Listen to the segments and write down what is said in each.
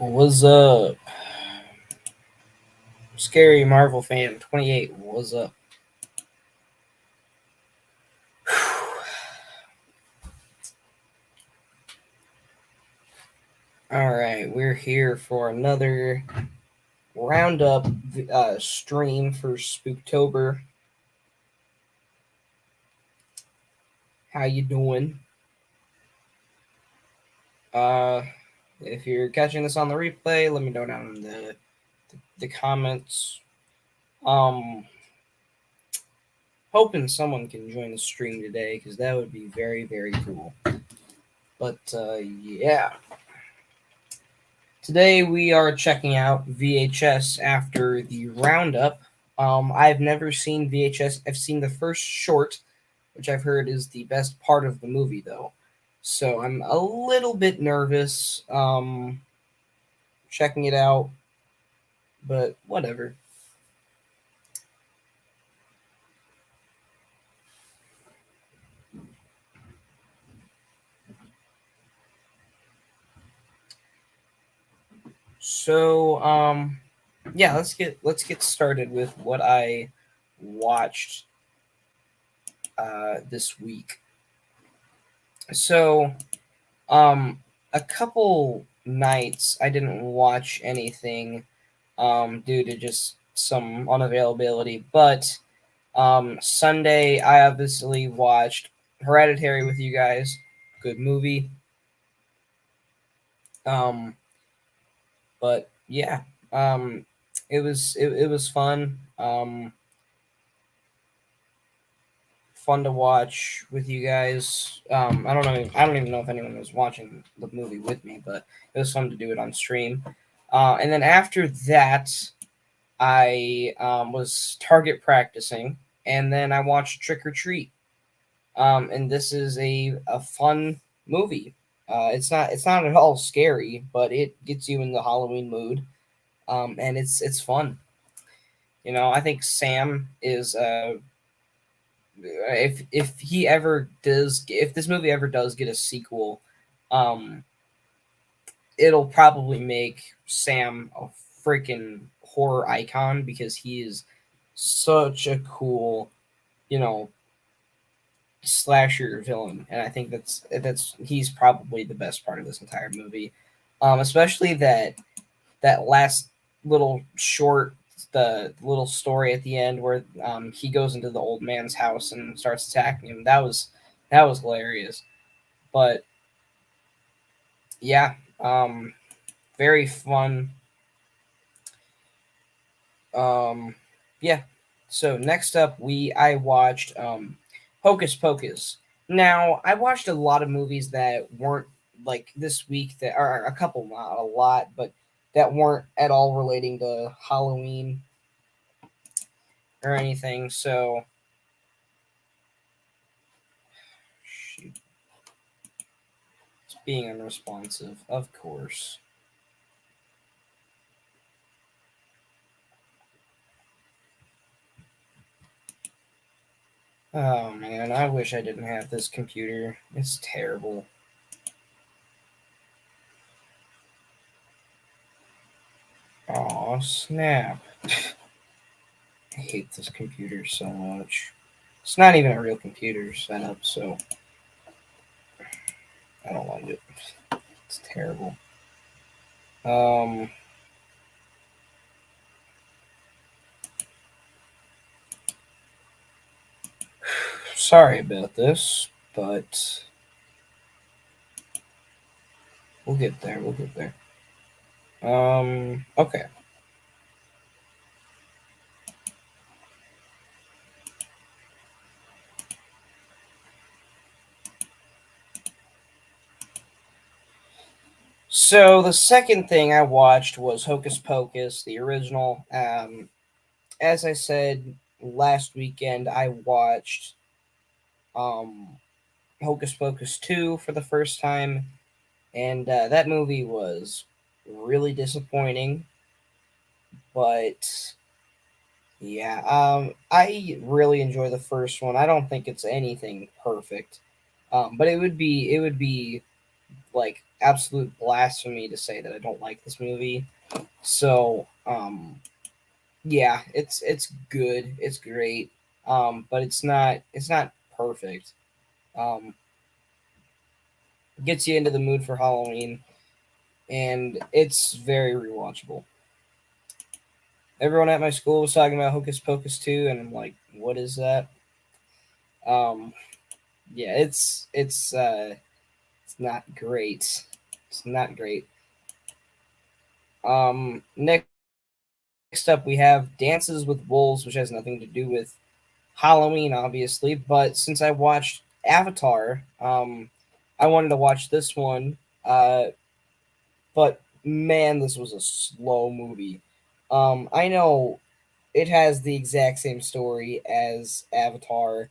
What's up? Scary Marvel fan 28. What's up? Alright, we're here for another Roundup stream for Spooktober. How you doing? If you're catching this on the replay, let me know down in the comments. Hoping someone can join the stream today, because that would be very, very cool. But, yeah. Today we are checking out VHS after the Roundup. I've never seen VHS. I've seen the first short, which I've heard is the best part of the movie, though. So I'm a little bit nervous checking it out, but whatever. So yeah, let's get started with what I watched this week. So a couple nights I didn't watch anything due to just some unavailability, but Sunday I obviously watched Hereditary with you guys. Good movie. But yeah, it was fun. Fun to watch with you guys. I don't know. I don't even know if anyone was watching the movie with me, but it was fun to do it on stream. And then after that, I was target practicing, and then I watched Trick or Treat. And this is a fun movie. It's not at all scary, but it gets you in the Halloween mood. And it's fun. You know, I think Sam is if he ever does, if this movie ever does get a sequel, um it'll probably make Sam a freaking horror icon, because he is such a cool, you know, slasher villain, and I think that's he's probably the best part of this entire movie. Especially that last little short, the little story at the end where he goes into the old man's house and starts attacking him. That was hilarious. But yeah, very fun. Yeah. So next up, I watched Hocus Pocus. Now I watched a lot of movies that weren't like this week, that are a couple, not a lot, but that weren't at all relating to Halloween or anything. So shoot, it's being unresponsive, of course. Oh man, I wish I didn't have this computer. It's terrible. Oh snap. I hate this computer so much. It's not even a real computer setup, so I don't like it. It's terrible. Um, Sorry about this, but we'll get there. We'll get there. Okay. So the second thing I watched was Hocus Pocus, the original. As I said last weekend, I watched um, Hocus Pocus 2 for the first time, and that movie was really disappointing. But yeah, I really enjoy the first one. I don't think it's anything perfect, but it would be like absolute blasphemy to say that I don't like this movie. So yeah, it's good, it's great, but it's not perfect. Um, Gets you into the mood for Halloween, and it's very rewatchable. Everyone at my school was talking about Hocus Pocus 2, and I'm like, what is that? Um, yeah, it's not great. It's not great. Next up, we have Dances with Wolves, which has nothing to do with Halloween, obviously. But since I watched Avatar, I wanted to watch this one. But man, this was a slow movie. I know it has the exact same story as Avatar,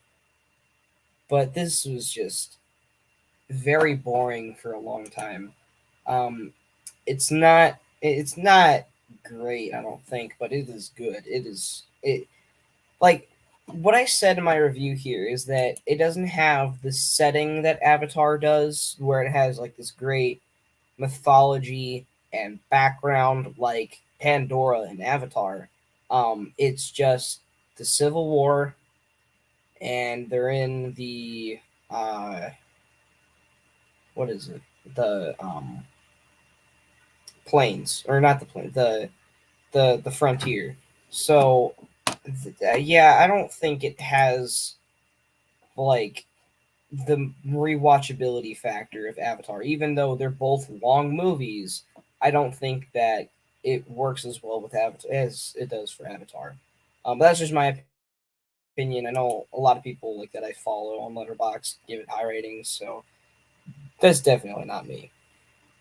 but this was just very boring for a long time. Um, it's not great, I don't think, but it is good. It like what I said in my review here is that it doesn't have the setting that Avatar does, where it has like this great mythology and background like Pandora and Avatar. It's just the Civil War, and they're in the uh, what is it? The plains, or not the plains, the frontier. So yeah, I don't think it has like the rewatchability factor of Avatar. Even though they're both long movies, I don't think that it works as well with Avatar as it does for Avatar. But that's just my opinion. I know a lot of people like that I follow on Letterboxd give it high ratings, so that's definitely not me.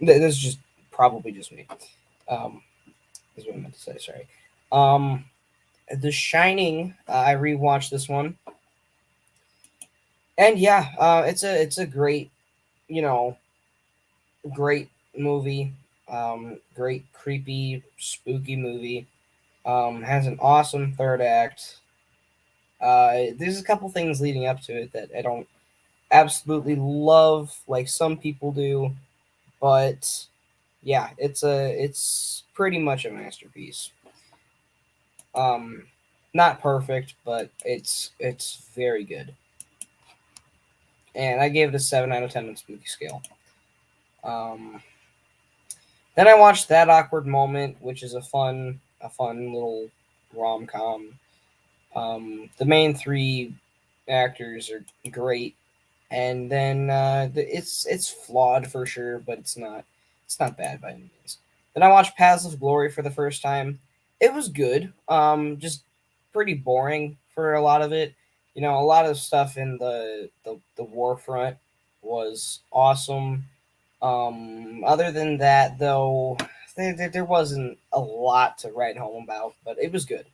That's just probably just me. Um, is what I meant to say. Sorry. Um, The Shining. I rewatched this one, and yeah, it's a great, you know, great movie. Great creepy, spooky movie. Has an awesome third act. There's a couple things leading up to it that I don't absolutely love like some people do, but yeah, it's pretty much a masterpiece. Um, Not perfect, but it's very good. And I gave it a 7 out of 10 on Spooky Scale. Um, then I watched That Awkward Moment, which is a fun little rom com. The main three actors are great, and then it's flawed for sure, but it's not bad by any means. Then I watched Paths of Glory for the first time. It was good. Just pretty boring for a lot of it. A lot of stuff in the war front was awesome. Other than that, though, there wasn't a lot to write home about, but it was good.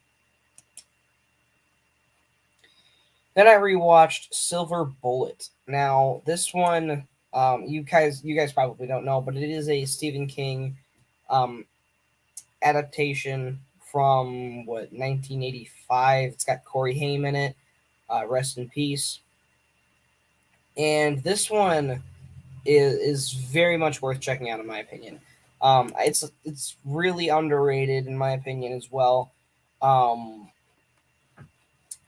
Then I rewatched Silver Bullet. Now, this one, you guys probably don't know, but it is a Stephen King um, adaptation from what 1985. It's got Corey Haim in it. Rest in peace. And this one is very much worth checking out, in my opinion. It's really underrated, in my opinion, as well. Um,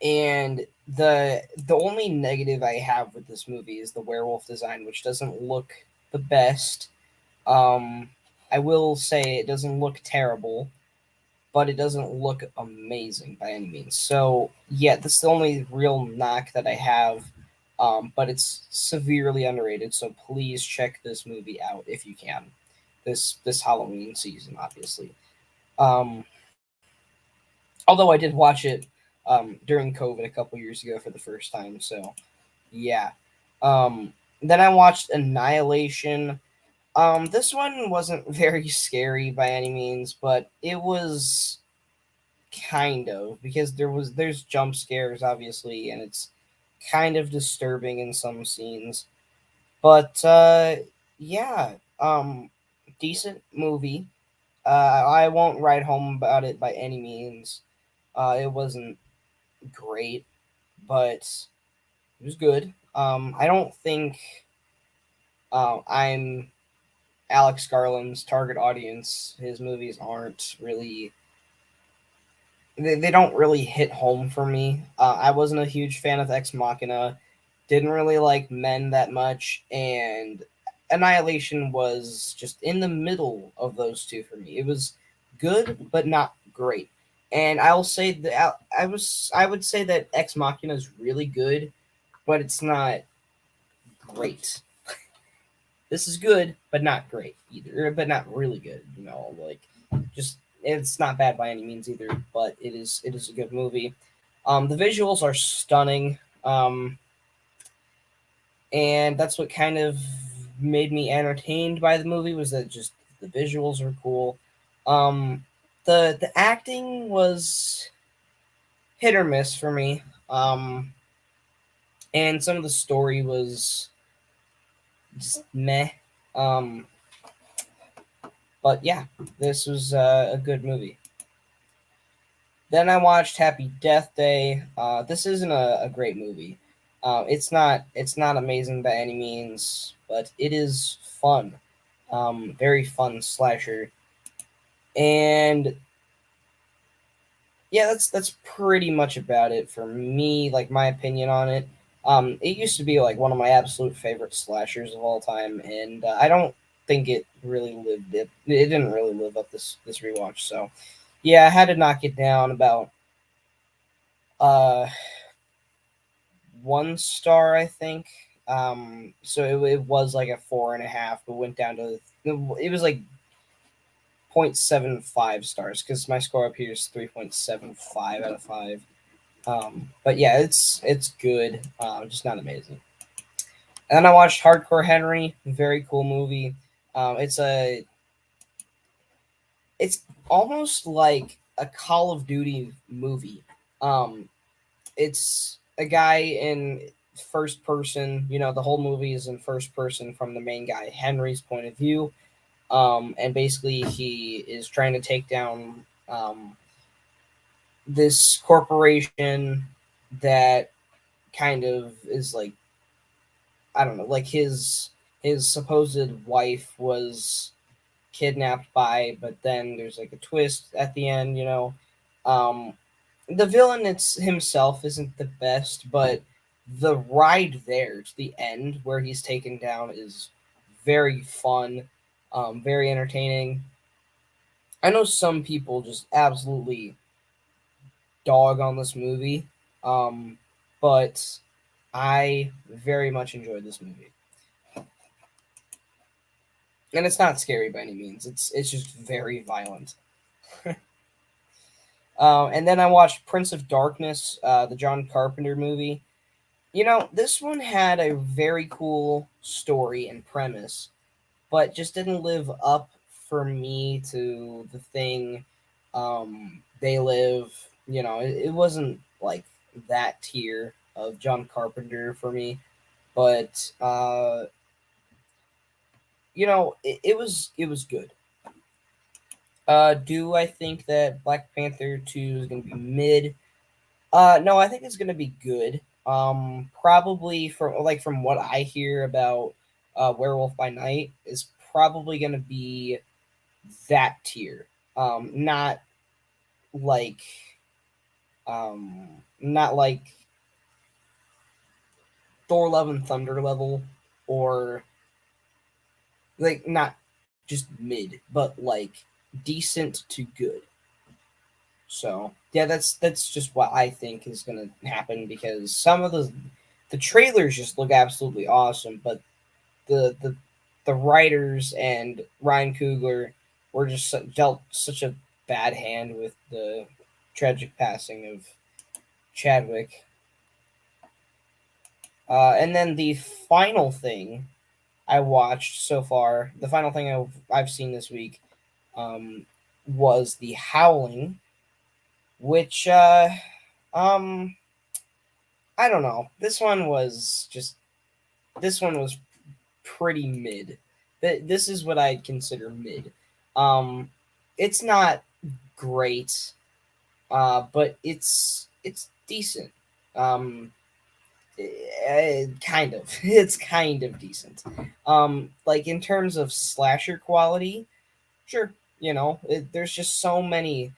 And the only negative I have with this movie is the werewolf design, which doesn't look the best. Um, I will say it doesn't look terrible, but it doesn't look amazing by any means. So yeah, this is the only real knock that I have. But it's severely underrated. So please check this movie out if you can. This Halloween season, obviously. Um, Although I did watch it during COVID a couple years ago for the first time. So yeah. Then I watched Annihilation. This one wasn't very scary by any means, but it was kind of, because there's jump scares obviously, and it's kind of disturbing in some scenes. But yeah, decent movie. I won't write home about it by any means. It wasn't great, but it was good. I don't think I'm Alex Garland's target audience. His movies aren't really, they don't really hit home for me. I wasn't a huge fan of Ex Machina, didn't really like Men that much, and Annihilation was just in the middle of those two for me. It was good but not great. And I'll say that I would say that Ex Machina is really good, but it's not great. This is good, but not great either, but not really good. Like, just, it's not bad by any means either, but it is a good movie. The visuals are stunning, and that's what kind of made me entertained by the movie, was that just the visuals are cool. The acting was hit or miss for me, and some of the story was just meh. Um, but yeah, this was a good movie. Then I watched Happy Death Day. This isn't a great movie. It's not amazing by any means, but it is fun. Very fun slasher. And yeah, that's pretty much about it for me. Like, my opinion on it. It used to be like one of my absolute favorite slashers of all time, and I don't think it really lived it. It didn't really live up this rewatch. So yeah, I had to knock it down about uh 1 star, I think. So it was like a 4.5, but went down to, it was like 0.75 stars, because my score up here is 3.75 out of 5. But yeah, it's good, just not amazing. And then I watched Hardcore Henry, very cool movie. It's almost like a Call of Duty movie. Um, it's a guy in first person. The whole movie is in first person from the main guy Henry's point of view. And basically he is trying to take down this corporation that kind of is like, I don't know, like his supposed wife was kidnapped by, but then there's like a twist at the end. Um, the villain himself isn't the best, but the ride there to the end where he's taken down is very fun, very entertaining. I know some people just absolutely dog on this movie, um, but I very much enjoyed this movie, and it's not scary by any means. It's just very violent. And then I watched Prince of Darkness, the John Carpenter movie. This one had a very cool story and premise, but just didn't live up for me to the thing. They live, it wasn't like that tier of John Carpenter for me, but it was good. Do I think that Black Panther 2 is going to be mid? No, I think it's gonna be good. Probably from what I hear about Werewolf by Night, is probably gonna be that tier. Not like not like Thor: Love and Thunder level, or like not just mid, but like decent to good. So yeah, that's just what I think is gonna happen, because some of the trailers just look absolutely awesome, but the writers and Ryan Coogler were just dealt such a bad hand with the tragic passing of Chadwick. And then the final thing I watched so far, the final thing I've seen this week, was the Howling, which um I don't know. This one was pretty mid. This is what I'd consider mid. Um, it's not great, but it's decent. Um, kind of. It's kind of decent. Like in terms of slasher quality, sure. There's just so many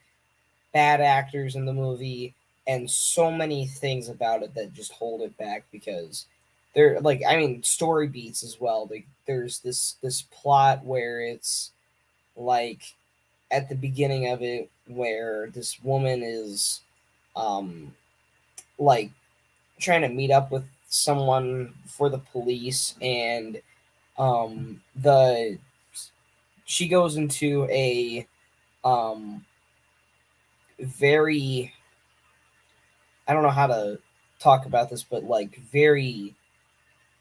bad actors in the movie and so many things about it that just hold it back because they're like, I mean, story beats as well. Like there's this plot where it's like at the beginning of it where this woman is um like trying to meet up with someone for the police, and the she goes into a um very, I don't know how to talk about this, but like very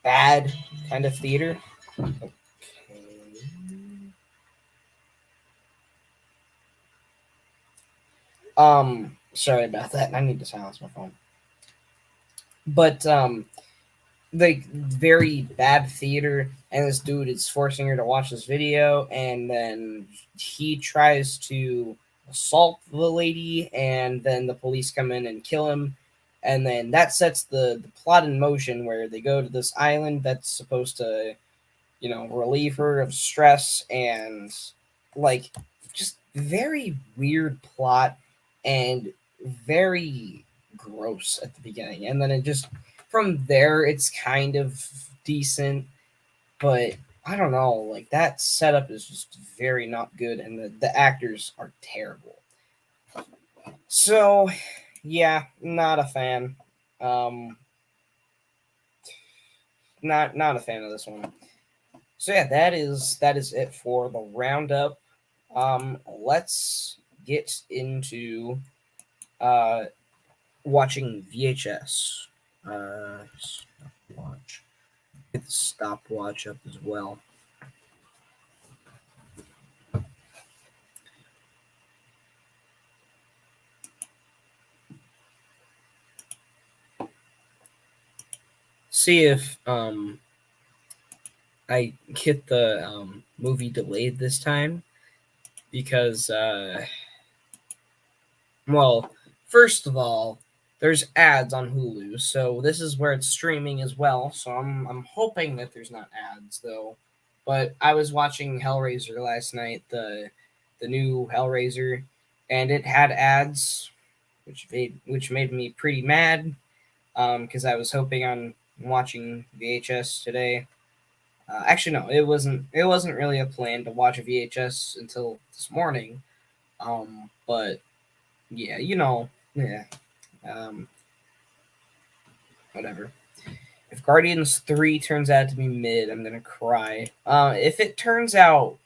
bad kind of theater. Okay. Sorry about that. I need to silence my phone. But like very bad theater, and this dude is forcing her to watch this video, and then he tries to assault the lady, and then the police come in and kill him, and then that sets the plot in motion where they go to this island that's supposed to relieve her of stress, and like just very weird plot and very gross at the beginning. And then it just from there it's kind of decent, but I don't know, like that setup is just very not good, and the actors are terrible. So yeah, not a fan. Um not a fan of this one. So yeah, that is it for the roundup. Let's get into uh, watching VHS. Stopwatch. Get the stopwatch up as well. See if I get the movie delayed this time because well, first of all, there's ads on Hulu, so this is where it's streaming as well. So I'm hoping that there's not ads though. But I was watching Hellraiser last night, the new Hellraiser, and it had ads, which made me pretty mad. Because I was hoping on watching VHS today. Actually, no, it wasn't. It wasn't really a plan to watch a VHS until this morning. But yeah, yeah. Um, Whatever. If Guardians 3 turns out to be mid, I'm gonna cry. If it turns out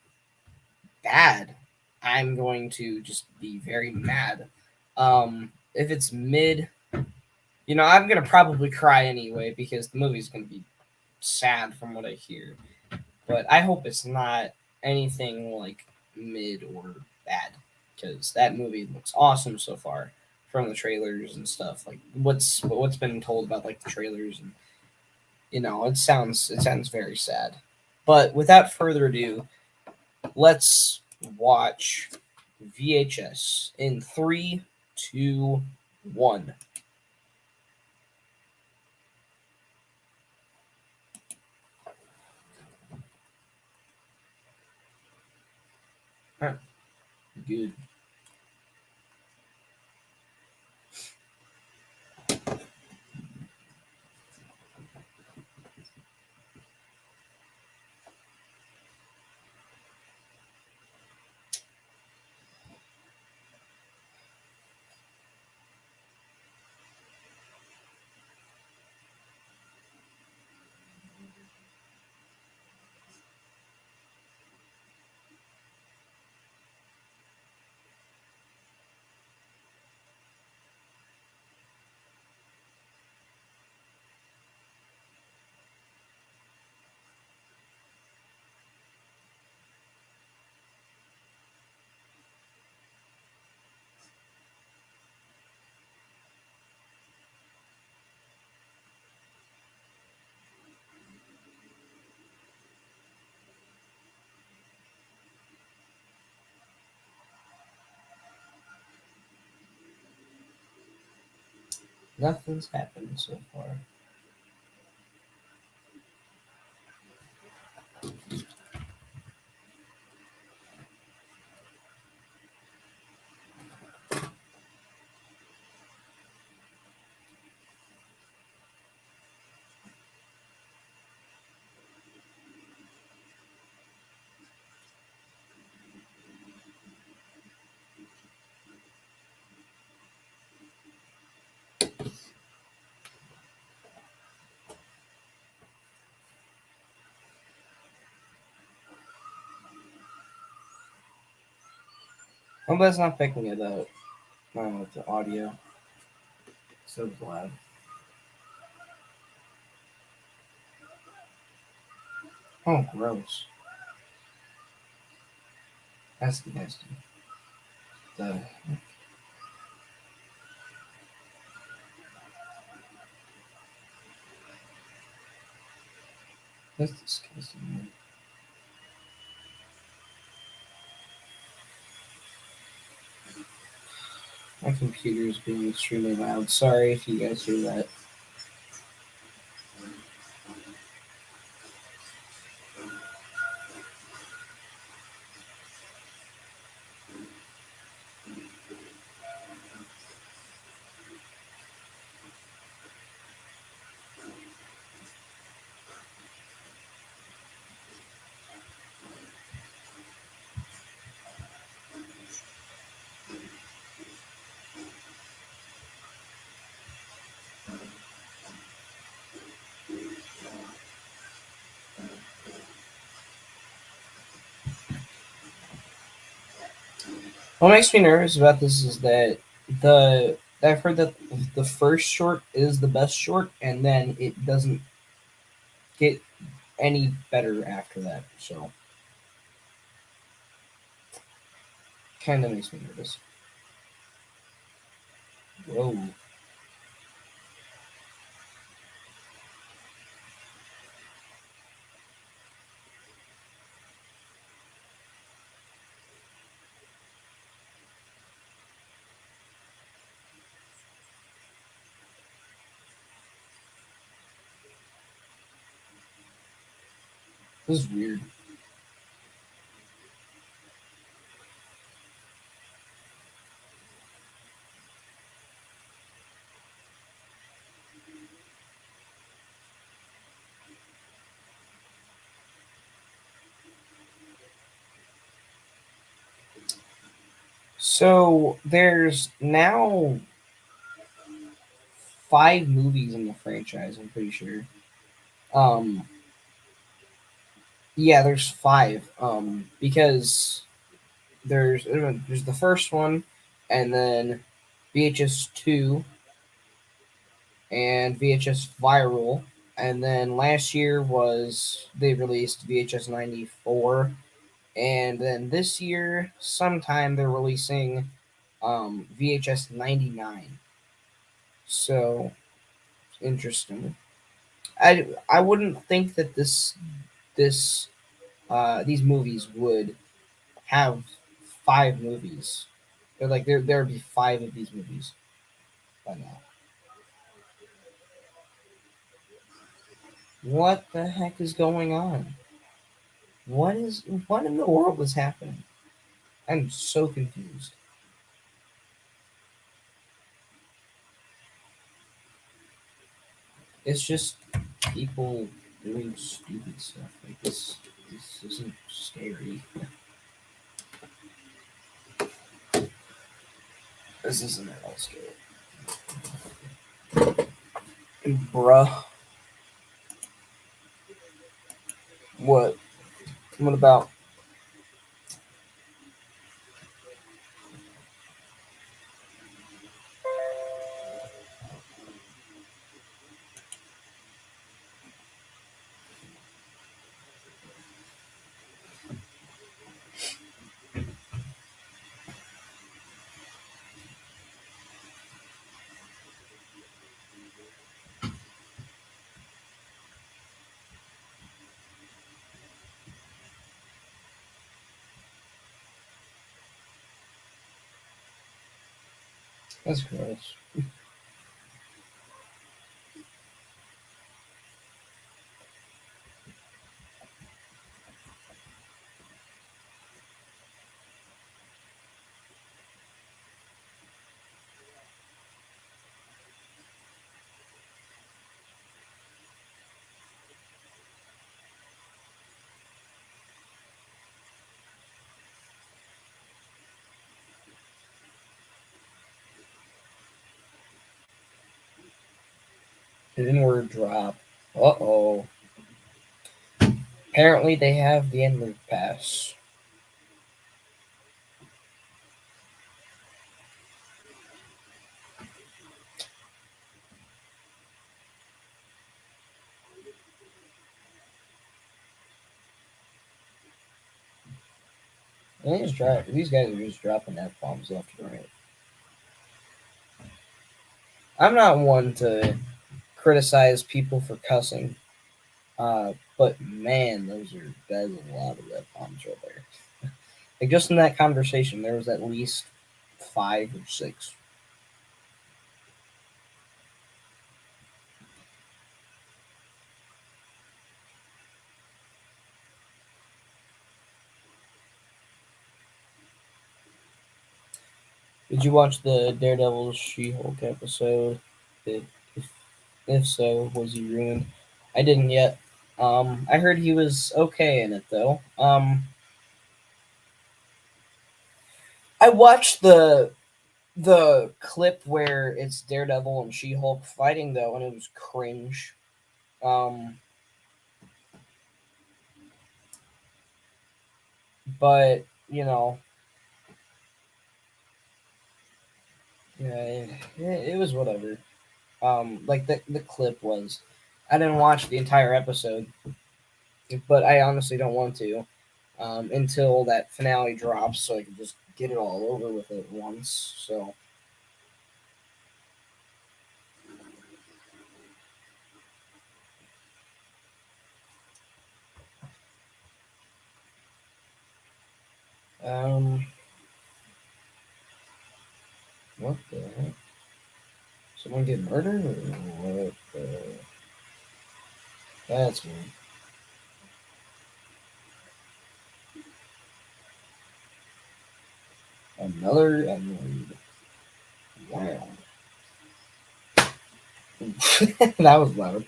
bad, I'm going to just be very mad. If it's mid, I'm gonna probably cry anyway because the movie's gonna be sad from what I hear. But I hope it's not anything like mid or bad because that movie looks awesome so far from the trailers and stuff. Like what's been told about like the trailers, and it sounds very sad. But without further ado, let's watch VHS in 3, 2, 1. Huh, good. Nothing's happened so far. Hope that's not picking it up. I don't know, with the audio. So loud. Oh, gross. That's nasty. The That's disgusting. My computer is being extremely loud. Sorry if you guys hear that. What makes me nervous about this is that I've heard that the first short is the best short, and then it doesn't get any better after that. So, kind of makes me nervous. Whoa, this is weird. So there's now 5 movies in the franchise. I'm pretty sure. Um, yeah, there's 5. Because there's the first one, and then VHS 2 and VHS Viral, and then last year was they released VHS 94, and then this year sometime they're releasing VHS 99. So interesting. I wouldn't think that this these movies would have 5 movies. They're like there'd be 5 of these movies by now. What the heck is going on? What in the world is happening? I'm so confused. It's just people doing stupid stuff like this. This isn't scary. This isn't at all scary. Bruh, what? What about? That's gross. Hidden word drop. Uh oh. Apparently they have the Endler pass. And these guys are just dropping F bombs left and right. I'm not one to criticize people for cussing, but man, that's a lot of F bombs right there. Like just in that conversation, there was at least 5 or 6. Did you watch the Daredevil She-Hulk episode? If, if, if so, was he ruined? I didn't yet. I heard he was okay in it though. I watched the clip where it's Daredevil and She-Hulk fighting though, and it was cringe. Um, but yeah, it was whatever. Like the clip was. I didn't watch the entire episode, but I honestly don't want to until that finale drops, so I can just get it all over with at once. So, um, what the heck? Someone get murdered? Or what? That's weird. Another annoyed. Wow, that was loud.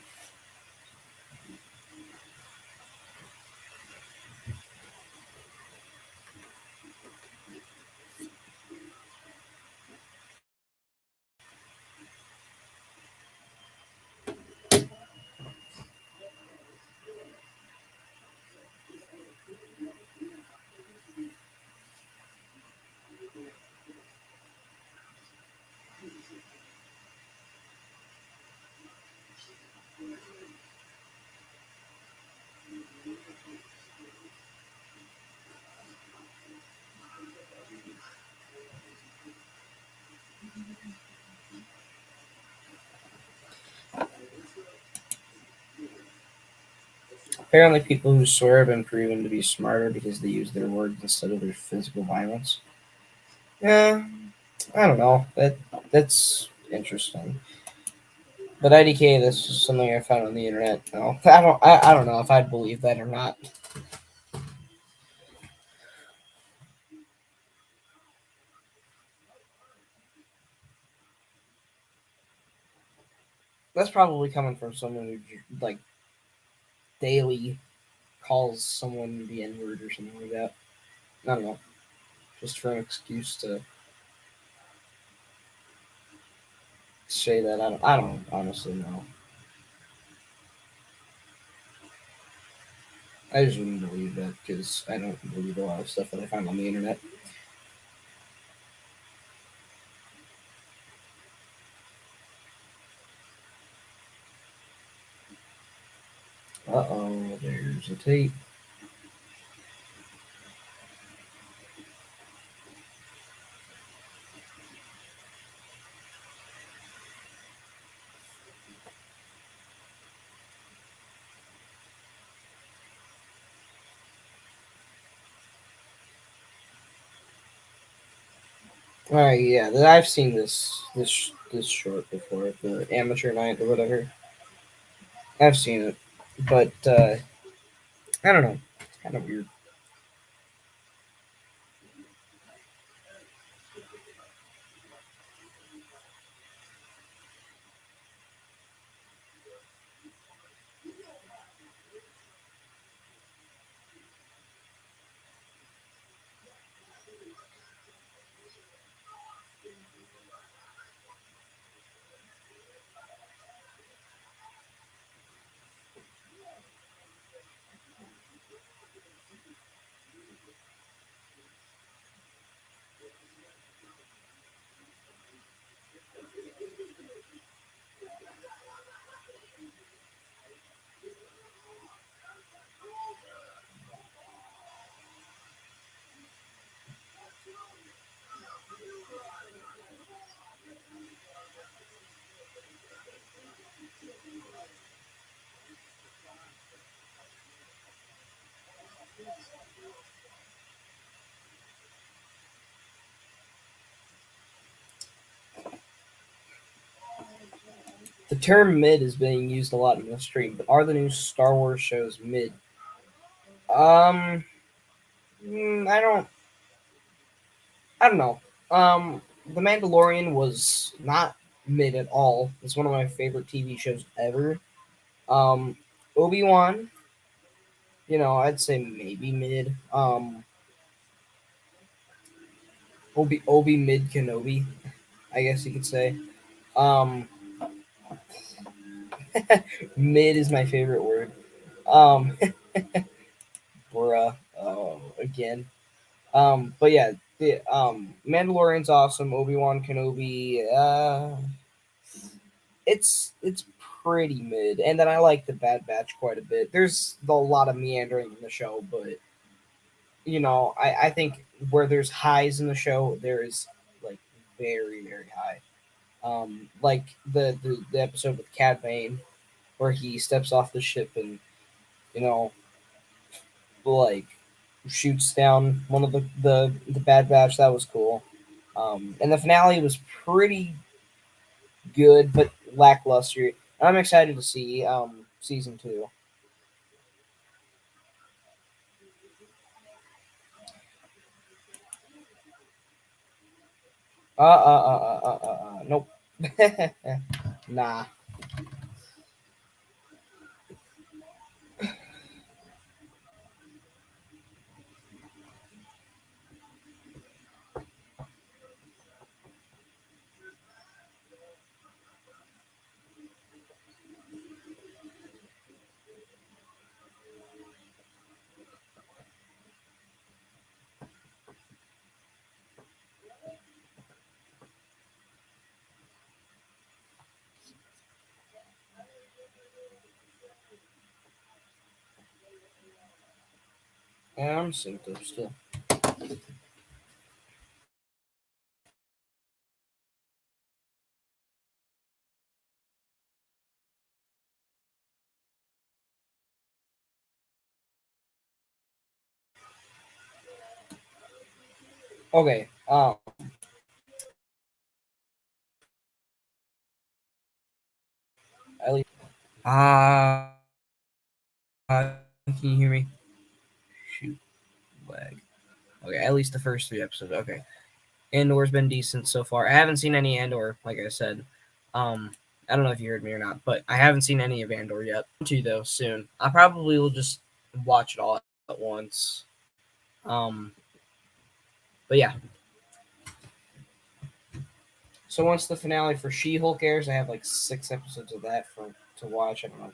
Apparently, people who swear have been proven to be smarter because they use their words instead of their physical violence. Yeah, I don't know. That's interesting. But IDK, this is something I found on the internet. No, I don't know if I'd believe that or not. That's probably coming from someone who like daily calls someone the N word or something like that. I don't know, just for an excuse to say that. I don't honestly know. I just wouldn't believe that because I don't believe a lot of stuff that I find on the internet. Uh-oh, there's a tape. All right, yeah, I've seen this short before, the amateur night or whatever. I've seen it, but I don't know. It's kind of weird. The term mid is being used a lot in the stream, but are the new Star Wars shows mid? Um, I don't. I don't know. The Mandalorian was not mid at all. It's one of my favorite TV shows ever. Um, Obi-Wan, I'd say maybe mid. Obi mid Kenobi, I guess you could say. Um, Mid is my favorite word. Um, bruh. Again. But yeah, the Mandalorian's awesome. Obi Wan Kenobi. It's pretty mid, and then I like the Bad Batch quite a bit. There's a lot of meandering in the show, but I think where there's highs in the show, there is like very very high. Like the episode with Cad Bane where he steps off the ship and you know like shoots down one of the Bad Batch. That was cool. And the finale was pretty good, but lackluster. I'm excited to see season two. Nope. Nah. Yeah, I'm synced up still. Okay. At least. Can you hear me? Shoot, lag. Okay, at least the first three episodes. Okay. Andor's been decent so far. I haven't seen any Andor, like I said. Um, I don't know if you heard me or not, but I haven't seen any of Andor yet. To though soon. I probably will just watch it all at once. Um, but yeah. So once the finale for She-Hulk airs, I have like 6 episodes of that for to watch. I don't know.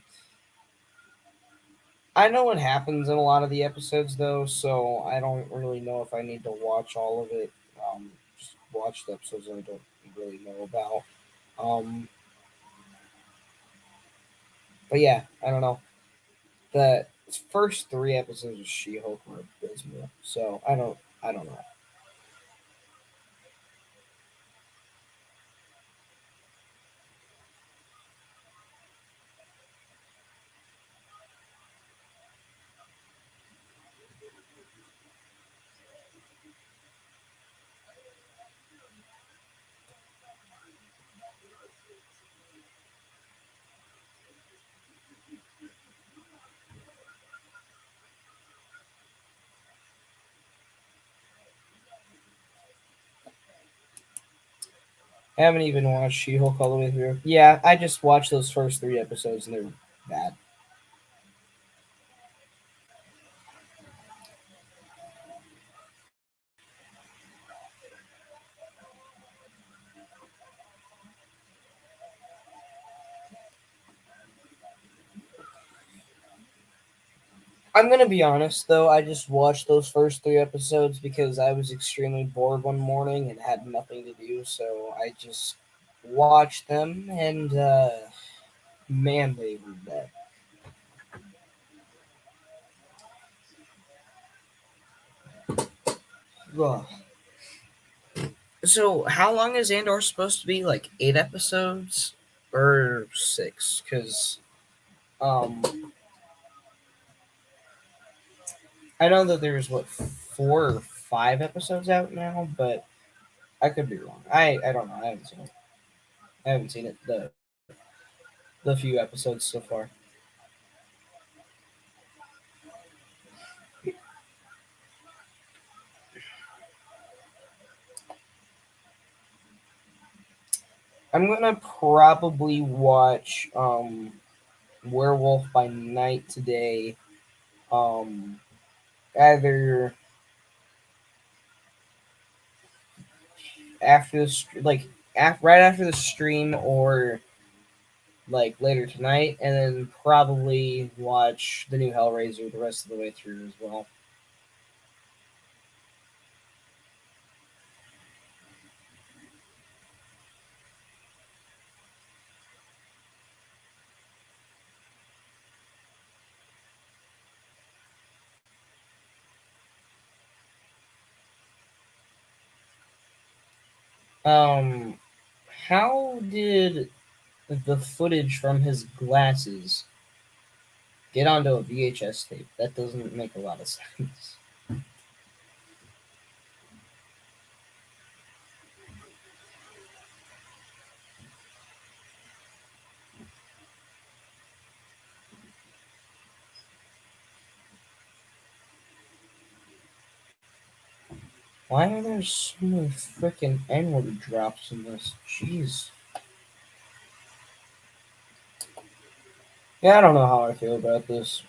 I know what happens in a lot of the episodes though, so I don't really know if I need to watch all of it. Just watch the episodes I don't really know about. Um, but yeah, I don't know. The first 3 episodes of She-Hulk were abysmal, so I don't know. I haven't even watched She-Hulk all the way through. Yeah, I just watched those first 3 episodes and they're bad. I'm gonna be honest though, I just watched those first 3 episodes because I was extremely bored one morning and had nothing to do, so I just watched them and man they were bad. Ugh. So how long is Andor supposed to be? Like 8 episodes or six? Because um I know that there's what 4 or 5 episodes out now, but I could be wrong. I don't know. I haven't seen it. I haven't seen it. the few episodes so far. I'm gonna probably watch Werewolf by Night today. Um, Either after right after the stream or like later tonight, and then probably watch the new Hellraiser the rest of the way through as well. Um, how did the footage from his glasses get onto a VHS tape? That doesn't make a lot of sense. Why are there so many freaking N-word drops in this? Jeez. Yeah, I don't know how I feel about this.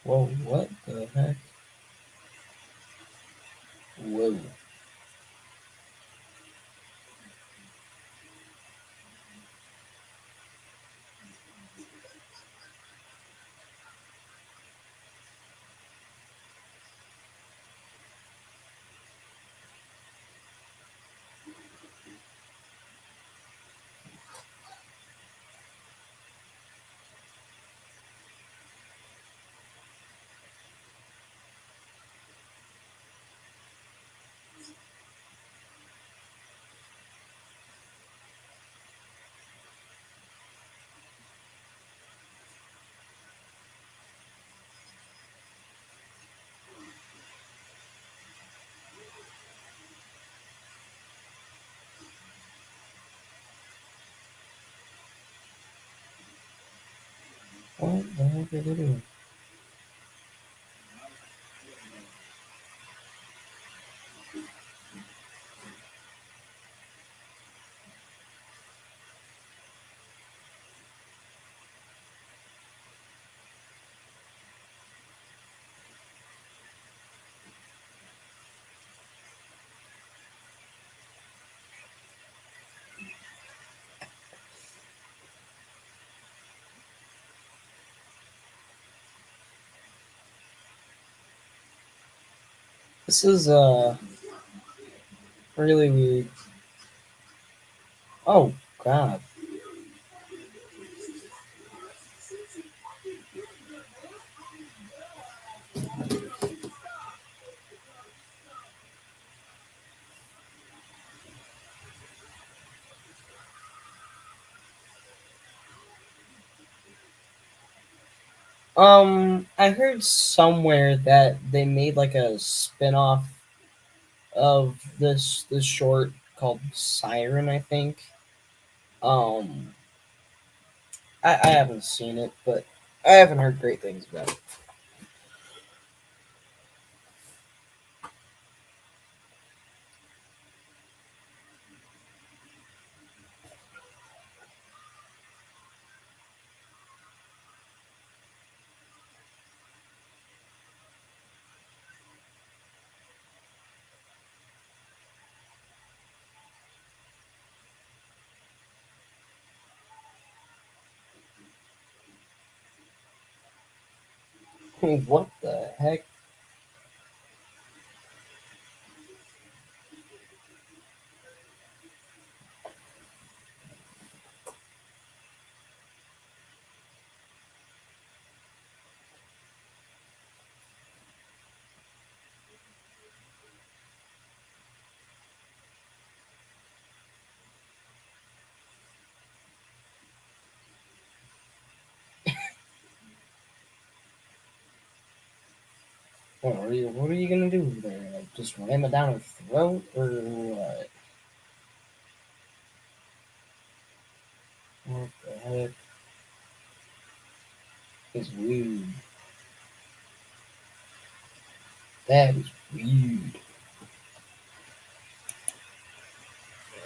Whoa, what the heck? Whoa. What the heck are they doing? This is really weird. Oh God. I heard somewhere that they made like a spin-off of this short called Siren, I think. Um, I haven't seen it, but I haven't heard great things about it. What the heck? What are you gonna do there? Like just ram it down her throat or what? What the heck is weird? That is weird.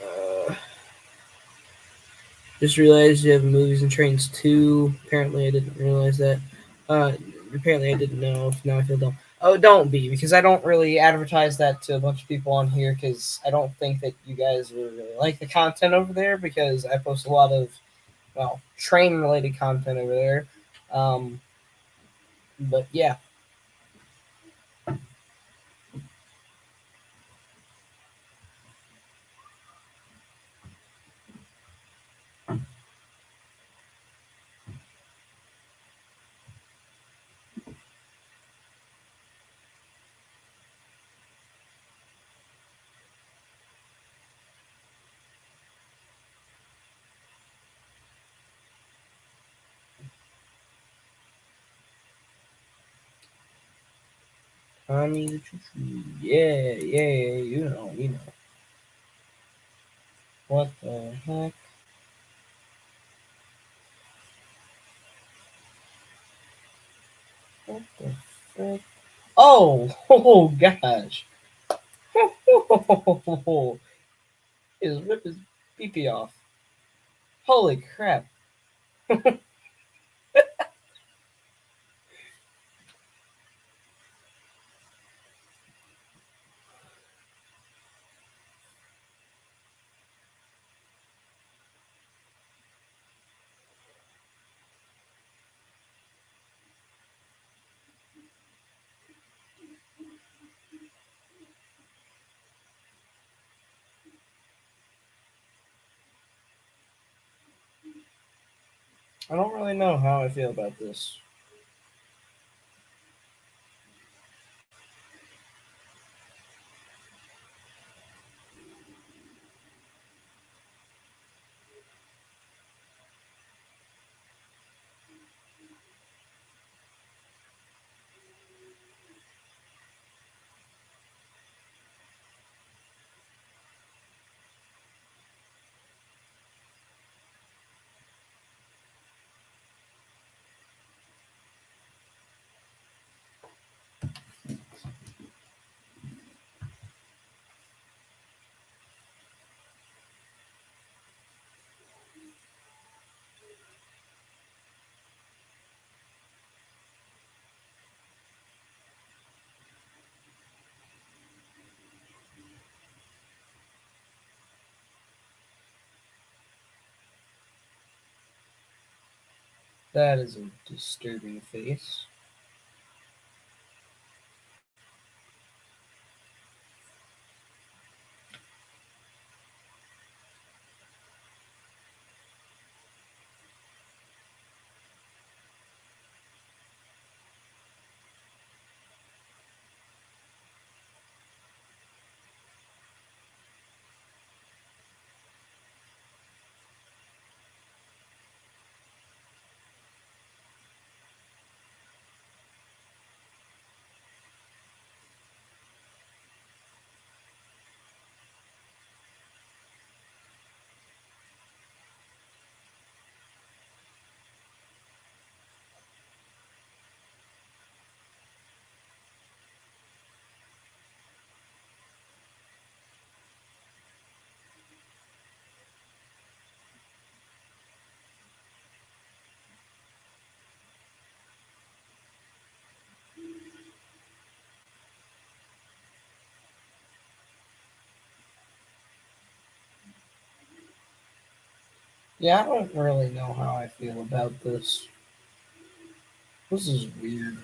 Uh, just realized you have movies and trains too. Apparently, I didn't realize that. Uh, apparently, I didn't know. Now I feel dumb. Oh, don't be, because I don't really advertise that to a bunch of people on here because I don't think that you guys would really like the content over there because I post a lot of, well, train related content over there. Um, but yeah, Honey, the choo-choo. Yeah, yeah, you know. What the heck? What the frick? Oh, oh gosh. His rip his pee off. Holy crap. I don't really know how I feel about this. That is a disturbing face. Yeah, I don't really know how I feel about this. This is weird.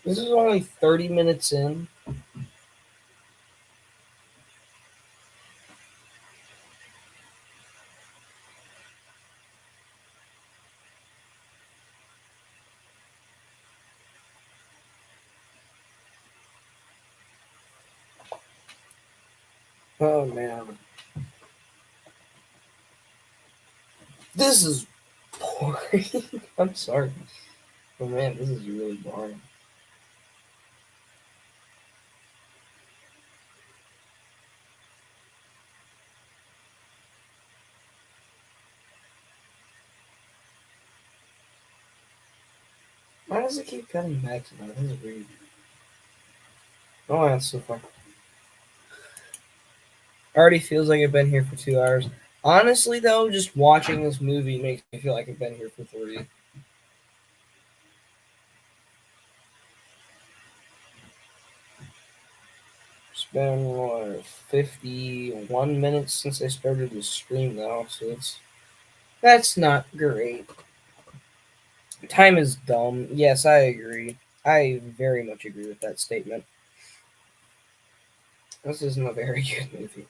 This is only 30 minutes in. Oh man. This is boring. I'm sorry. Oh man, this is really boring. Why does it keep cutting back to that? This is weird. Oh, that's so far. Already feels like I've been here for 2 hours. Honestly, though, just watching this movie makes me feel like I've been here for three. It's been what, 51 minutes since I started the stream now, so that's not great. Time is dumb. Yes, I agree. I very much agree with that statement. This isn't a very good movie.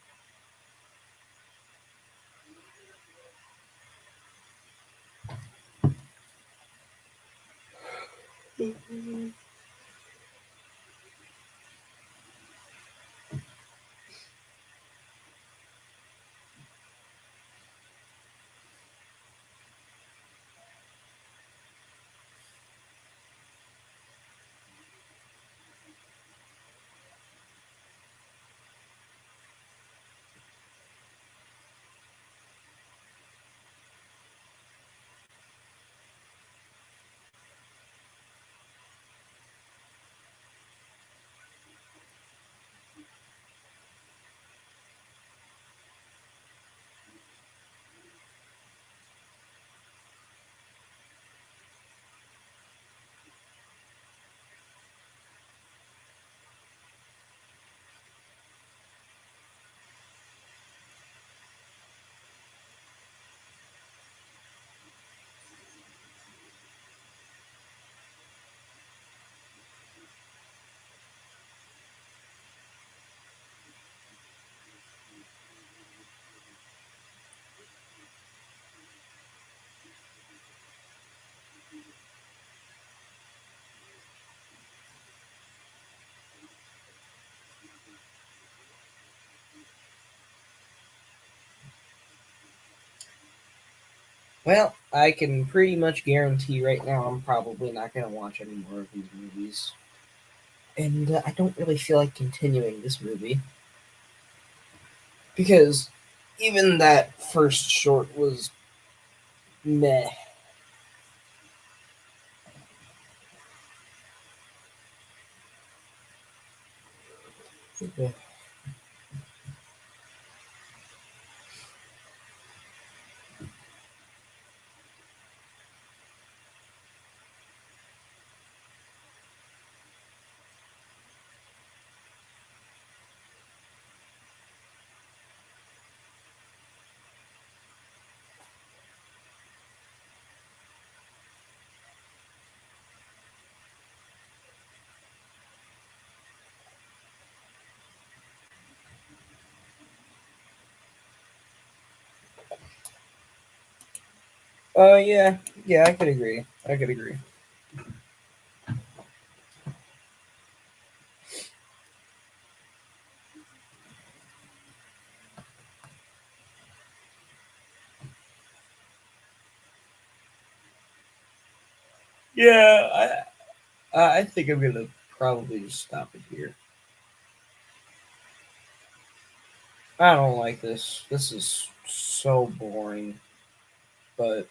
Well, I can pretty much guarantee right now I'm probably not going to watch any more of these movies. And I don't really feel like continuing this movie. Because even that first short was meh. Yeah, yeah, I could agree. I could agree. Yeah, I think I'm gonna probably just stop it here. I don't like this. This is so boring. But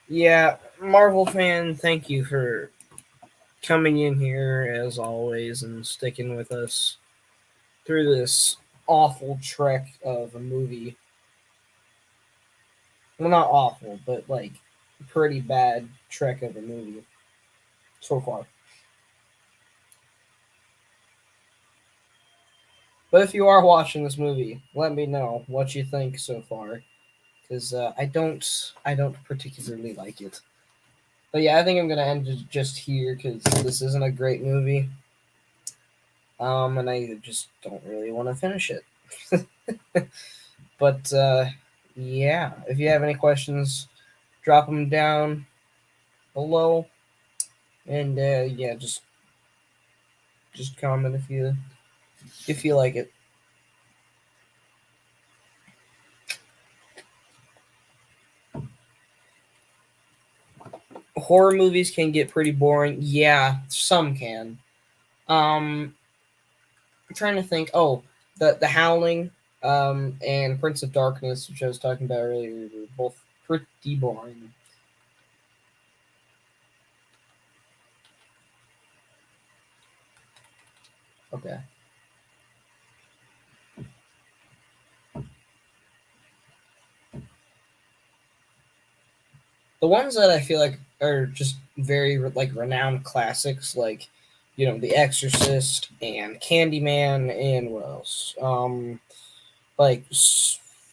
yeah, Marvel fan, thank you for coming in here as always and sticking with us through this awful trek of a movie. Well, not awful, but like pretty bad trek of a movie so far. But if you are watching this movie, let me know what you think so far, because I don't particularly like it. But yeah, I think I'm gonna end it just here because this isn't a great movie. And I just don't really want to finish it. But yeah, if you have any questions, drop them down below, and yeah, just comment if you like it. Horror movies can get pretty boring. Yeah, some can. I'm trying to think. Oh, the Howling, and Prince of Darkness, which I was talking about earlier, were both pretty boring. Okay. The ones that I feel like are just very like renowned classics, like The Exorcist and Candyman, and what else? Like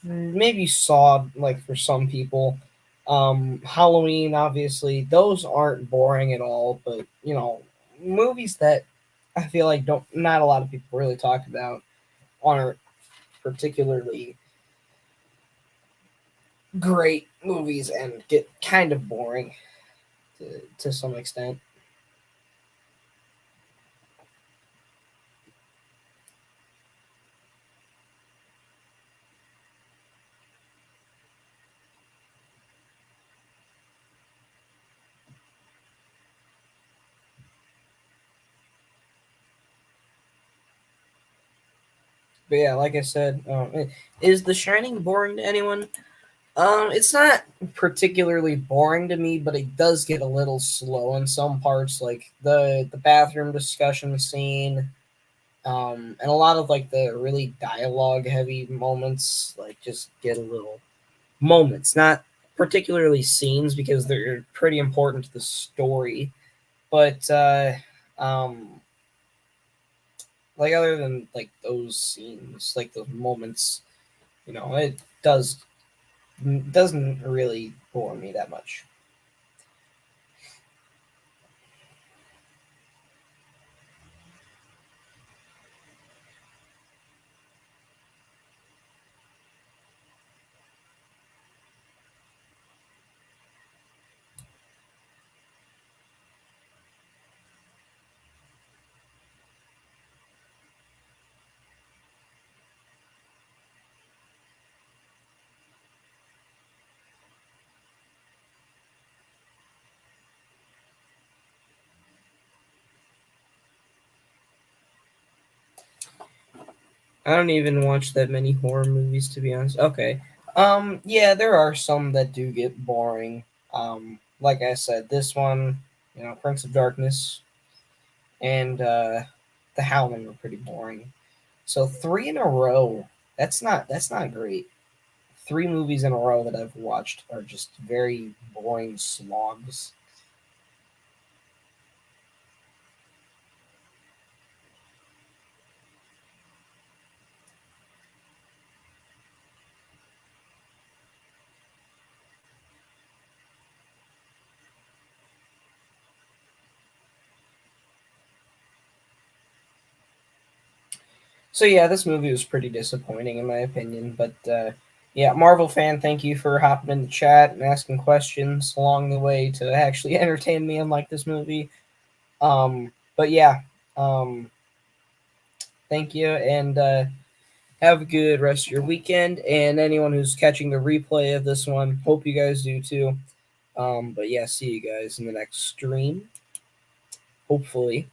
maybe Saw, like for some people. Halloween, obviously, those aren't boring at all. But movies that I feel like don't not a lot of people really talk about aren't particularly great movies and get kind of boring to some extent. But yeah, like I said, is The Shining boring to anyone? It's not particularly boring to me, but it does get a little slow in some parts, like the bathroom discussion scene, and a lot of like the really dialogue heavy moments, like just get a little moments, not particularly scenes because they're pretty important to the story, but like other than like those scenes, like those moments, it does doesn't really bore me that much. I don't even watch that many horror movies, to be honest. Okay. Yeah, there are some that do get boring. Like I said, this one, Prince of Darkness and The Howling were pretty boring. So three in a row. That's not great. Three movies in a row that I've watched are just very boring slogs. So yeah, this movie was pretty disappointing in my opinion. But yeah, Marvel fan, thank you for hopping in the chat and asking questions along the way to actually entertain me unlike this movie. But yeah, um, thank you and have a good rest of your weekend. And anyone who's catching the replay of this one, hope you guys do too. But yeah, see you guys in the next stream. Hopefully.